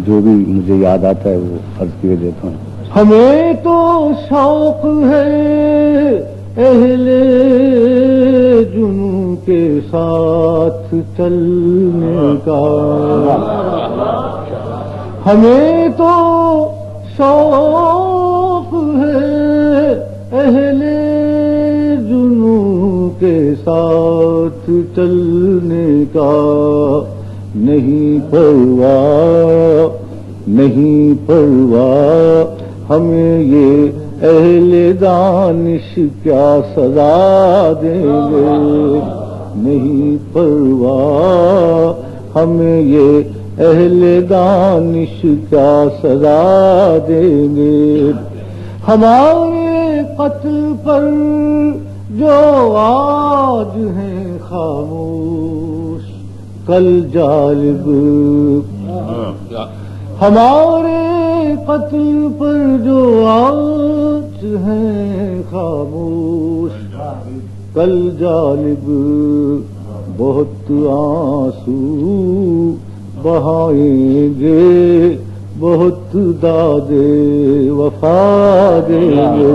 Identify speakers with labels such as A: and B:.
A: جو بھی مجھے یاد آتا ہے وہ عرض کیے دیتا ہوں.
B: ہمیں تو شوق ہے اہل جنوں کے ساتھ چلنے کا، ہمیں تو شوق ہے اہل جنوں کے ساتھ چلنے کا، نہیں پرواہ نہیں پرواہ ہمیں یہ اہل دانش کیا سزا دیں گے، نہیں پرواہ ہمیں یہ اہل دانش کیا سزا دیں گے. ہمارے قتل پر جو آج ہیں خاموش کل جالب، ہمارے قتل پر جو آج ہیں خاموش کل جالب، بہت آنسو بہائیں گے بہت دادے وفا دیں گے.